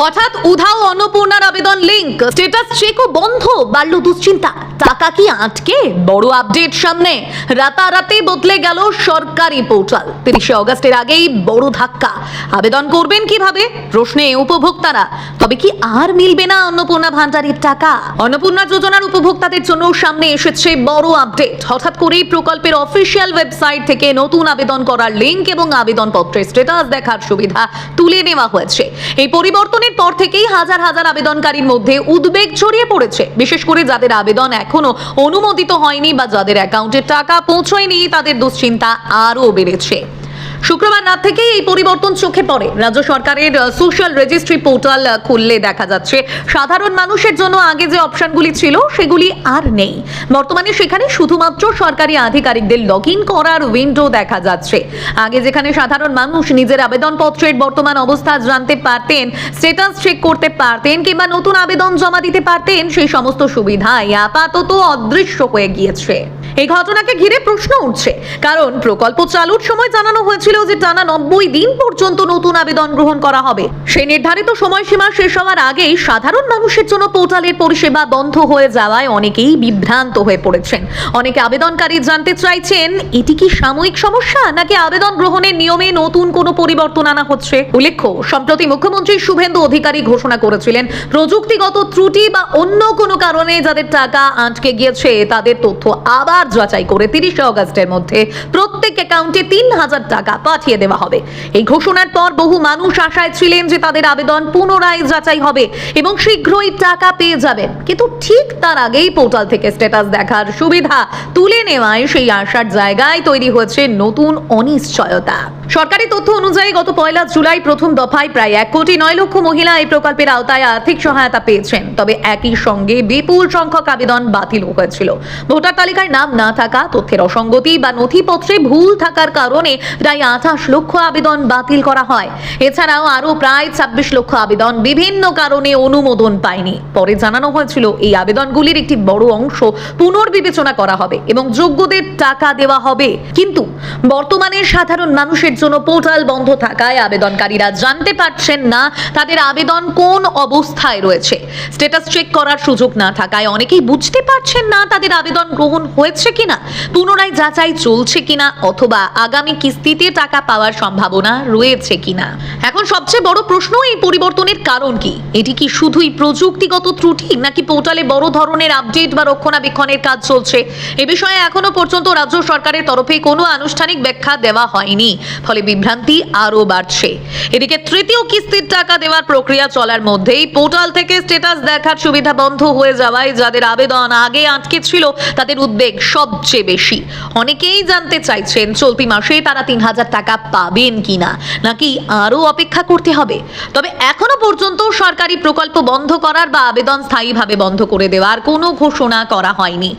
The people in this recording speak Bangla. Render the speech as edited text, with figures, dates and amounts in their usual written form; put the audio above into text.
হঠাৎ উধাও অন্নপূর্ণার আবেদন লিংক, স্ট্যাটাস চেকও বন্ধ, বাড়ল দুশ্চিন্তা। টাকা কি আটকে? বড় আপডেট সামনে। রাতারাতি বদলে গেল সরকারি পোর্টাল। 30 অগস্টের আগেই বড় ধাক্কা। আবেদন করবেন কিভাবে প্রশ্নে উপভোক্তারা। তবে কি আর মিলবে না অন্নপূর্ণা ভান্ডারের টাকা? অন্নপূর্ণা যোজনার উপভোক্তাদের জন্য সামনে এসেছে বড় আপডেট। হঠাৎ করেই প্রকল্পের অফিসিয়াল ওয়েবসাইট থেকে নতুন আবেদন করার লিংক এবং আবেদনপত্রের স্ট্যাটাস দেখার সুবিধা তুলে নেওয়া হয়েছে। এই পরিবর্তনের পর থেকেই হাজার হাজার আবেদনকারীর মধ্যে উদ্বেগ ছড়িয়ে পড়েছে। বিশেষ করে যাদের আবেদন এখনো অনুমোদিত হয়নি বা যাদের অ্যাকাউন্টে টাকা পৌঁছয়নি, তাদের দুশ্চিন্তা আরও বেড়েছে। শুক্রবার রাত থেকেই এই পরিবর্তন চোখে পড়ে। রাজ্য সরকারের সোশ্যাল রেজিস্ট্রি পোর্টাল খুললে দেখা যাচ্ছে সাধারণ মানুষের জন্য আগে যে অপশনগুলি ছিল সেগুলি আর নেই। বর্তমানে সেখানে শুধুমাত্র সরকারি আধিকারিকদের লগ ইন করার উইন্ডো দেখা যাচ্ছে। আগে যেখানে সাধারণ মানুষ নিজের আবেদনপত্রের বর্তমান অবস্থা জানতে পারতেন, স্ট্যাটাস চেক করতে পারতেন কিংবা নতুন আবেদন জমা দিতে পারতেন, সেই সমস্ত সুবিধাই আপাতত অদৃশ্য হয়ে গিয়েছে। এই ঘটনাকে ঘিরে প্রশ্ন উঠছে, কারণ প্রকল্প চালুর সময় জানানো হয়েছিল যে টানা 90 দিন পর্যন্ত নতুন আবেদন গ্রহণ করা হবে। সেই নির্ধারিত সময়সীমা শেষ হওয়ার আগেই সাধারণ মানুষের জন্য পোর্টালের পরিষেবা বন্ধ হয়ে যাওয়ায় অনেকেই বিভ্রান্ত হয়ে পড়েছেন। অনেকে আবেদনকারী জানতে চাইছেন, এটি কি সাময়িক সমস্যা নাকি আবেদন গ্রহণের নিয়মে নতুন কোনো পরিবর্তন আনা হচ্ছে? উল্লেখ্য, সম্প্রতি মুখ্যমন্ত্রী শুভেন্দু অধিকারী ঘোষণা করেছিলেন প্রযুক্তিগত ত্রুটি বা অন্য কোনো কারণে যাদের টাকা আটকে গিয়েছে তাদের তথ্য আবার যাচাই করে 30 অগস্টের মধ্যে প্রত্যেক অ্যাকাউন্টে 3000 টাকা পাঠিয়ে দেওয়া হবে। এই ঘোষণার পর বহু মানুষ আশায় ছিলেন যে তাদের আবেদন পুনরায় যাচাই হবে এবং শীঘ্রই টাকা পেয়ে যাবেন। কিন্তু ঠিক তার আগেই পোর্টাল থেকে স্ট্যাটাস দেখার সুবিধা তুলে নেওয়ায় সেই আশার জায়গায় তৈরি হয়েছে নতুন অনিশ্চয়তা। সরকারি তথ্য অনুযায়ী গত 1 জুলাই প্রথম দফায় প্রায় 1,09,00,000 মহিলা এই প্রকল্পের আওতায় আর্থিক সহায়তা পেয়েছেন। তবে একই সঙ্গে বিপুল সংখ্যক আবেদন বাতিল হয়েছিল। ভোটার তালিকায় নাম না থাকা, তথ্যের অসঙ্গতি বা নথিপত্রে ভুল থাকার কারণে প্রায় 28 লক্ষ আবেদন বাতিল করা হয়। এছাড়াও আরো প্রায় 26 লক্ষ আবেদন বিভিন্ন কারণে অনুমোদন পায়নি। পরে জানানো হয়েছিল এই আবেদনগুলির একটি বড় অংশ পুনর্বিবেচনা করা হবে এবং যোগ্যদের টাকা দেওয়া হবে। কিন্তু বর্তমানে সাধারণ মানুষের জন্য পোর্টাল বন্ধ থাকায় আবেদনকারীরা জানতে পারছেন না তাদের আবেদন কোন অবস্থায় রয়েছে। স্ট্যাটাস চেক করার সুযোগ না থাকায় অনেকেই বুঝতে পারছেন না তাদের আবেদন গ্রহণ হয়েছে কিনা, পুনরায় যাচাই চলছে কিনা, অথবা আগামী কিস্তিতে টাকা পাওয়ার সম্ভাবনা রয়েছে কিনা। এখন সবচেয়ে বড় প্রশ্ন, এই পরিবর্তনের কারণ কি? এটি কি শুধুই প্রযুক্তিগত ত্রুটি নাকি পোর্টালে বড় ধরনের আপডেট বা রক্ষণাবেক্ষণের কাজ চলছে? এ বিষয়ে এখনো পর্যন্ত রাজ্য সরকারের তরফে কোনো আনুষ্ঠানিক ব্যাখ্যা দেওয়া হয়নি, ফলে বিভ্রান্তি আরো বাড়ছে। এদিকে তৃতীয় কিস্তির টাকা দেওয়ার প্রক্রিয়া চলার মধ্যেই পোর্টাল থেকে স্ট্যাটাস দেখার সুবিধা বন্ধ হয়ে যাওয়ায় যাদের আবেদন আগে আটকে ছিল তাদের উদ্বেগ সবচেয়ে বেশি। অনেকেই জানতে চাইছেন চলতি মাসে তারা 3000 টাকা পাবেন কিনা, নাকি আরো অপেক্ষা করতে হবে। তবে এখনো পর্যন্ত সরকারি প্রকল্প বন্ধ করার বা আবেদন স্থায়ীভাবে বন্ধ করে দেওয়ার কোনো ঘোষণা করা হয়নি।